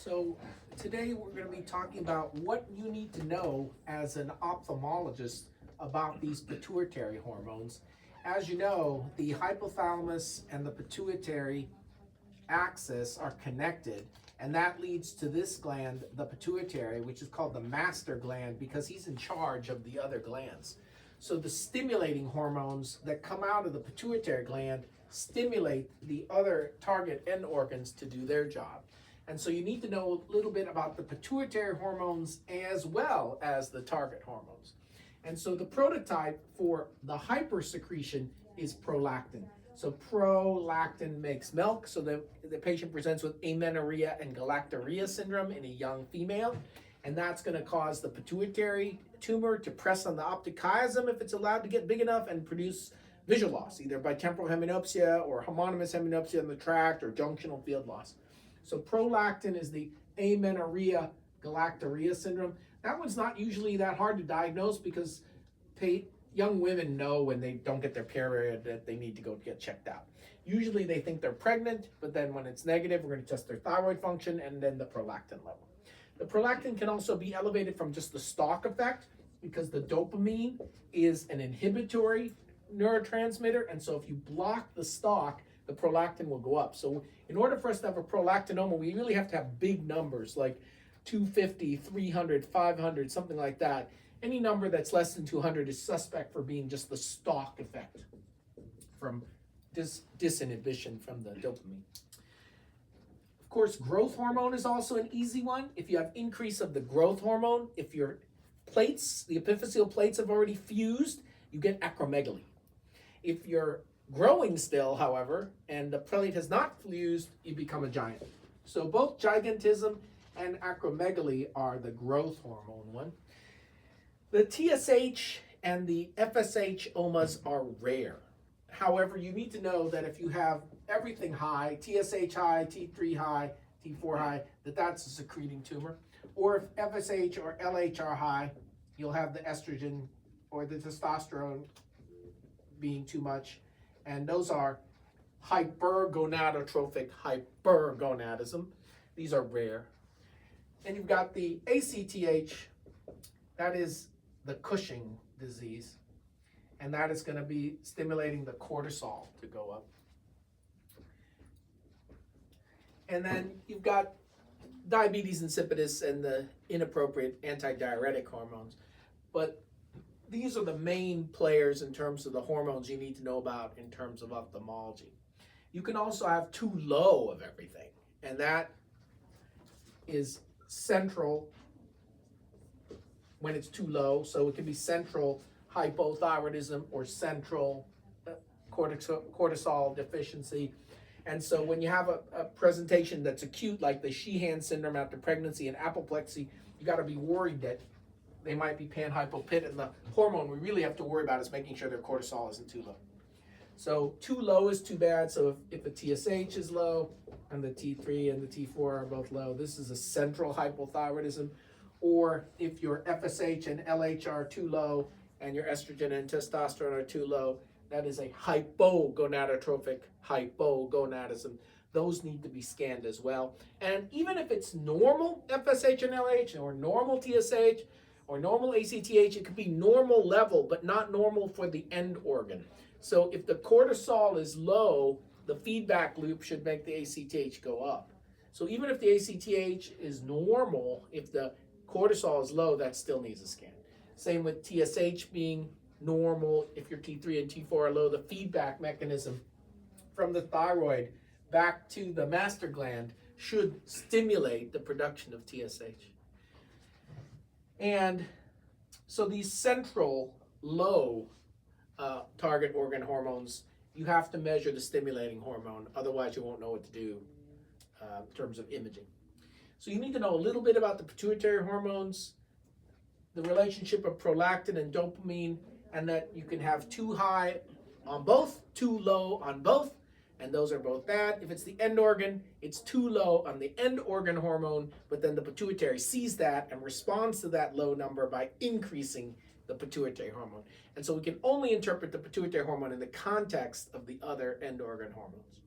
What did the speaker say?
So today we're going to be talking about what you need to know as an ophthalmologist about these pituitary hormones. As you know, the hypothalamus and the pituitary axis are connected, and that leads to this gland, the pituitary, which is called the master gland because he's in charge of the other glands. So the stimulating hormones that come out of the pituitary gland stimulate the other target end organs to do their job. And so you need to know a little bit about the pituitary hormones as well as the target hormones. And so the prototype for the hypersecretion is prolactin. So prolactin makes milk, so the patient presents with amenorrhea and galactorrhea syndrome in a young female. And that's going to cause the pituitary tumor to press on the optic chiasm if it's allowed to get big enough and produce visual loss, either by temporal heminopsia or homonymous heminopsia in the tract or junctional field loss. So prolactin is the amenorrhea galactorrhea syndrome. That one's not usually that hard to diagnose because young women know when they don't get their period that they need to go get checked out. Usually they think they're pregnant, but then when it's negative, we're going to test their thyroid function and then the prolactin level. The prolactin can also be elevated from just the stalk effect because the dopamine is an inhibitory neurotransmitter, and so if you block the stalk, the prolactin will go up. So in order for us to have a prolactinoma, we really have to have big numbers like 250, 300, 500, something like that. Any number that's less than 200 is suspect for being just the stalk effect from disinhibition from the dopamine. Of course, growth hormone is also an easy one. If you have increase of the growth hormone, if your plates, the epiphyseal plates have already fused, you get acromegaly. If you're growing still, however, and the plate has not fused, you become a giant. So both gigantism and acromegaly are the growth hormone one. The TSH and the FSH omas are rare. However, you need to know that if you have everything high, TSH high, T3 high, T4 high, that's a secreting tumor. Or if FSH or LH are high, you'll have the estrogen or the testosterone being too much. And those are hypergonadotrophic hypergonadism. These are rare. And you've got the ACTH, that is the Cushing disease. And that is going to be stimulating the cortisol to go up. And then you've got diabetes insipidus and the inappropriate antidiuretic hormones. But these are the main players in terms of the hormones you need to know about in terms of ophthalmology. You can also have too low of everything, and that is central when it's too low. So it can be central hypothyroidism or central cortisol deficiency. And so when you have a presentation that's acute, like the Sheehan syndrome after pregnancy and apoplexy, you got to be worried that they might be panhypopit, and the hormone we really have to worry about is making sure their cortisol isn't too low. So too low is too bad. So if the TSH is low and the T3 and the T4 are both low, this is a central hypothyroidism. Or if your FSH and LH are too low and your estrogen and testosterone are too low, that is a hypogonadotrophic hypogonadism. Those need to be scanned as well. And even if it's normal FSH and LH or normal TSH or normal ACTH, it could be normal level, but not normal for the end organ. So if the cortisol is low, the feedback loop should make the ACTH go up. So even if the ACTH is normal, if the cortisol is low, that still needs a scan. Same with TSH being normal. If your T3 and T4 are low, the feedback mechanism from the thyroid back to the master gland should stimulate the production of TSH. And so these central low target organ hormones, you have to measure the stimulating hormone, otherwise you won't know what to do in terms of imaging. So you need to know a little bit about the pituitary hormones, the relationship of prolactin and dopamine, and that you can have too high on both, too low on both, and those are both bad. If it's the end organ, it's too low on the end organ hormone, but then the pituitary sees that and responds to that low number by increasing the pituitary hormone. And so we can only interpret the pituitary hormone in the context of the other end organ hormones.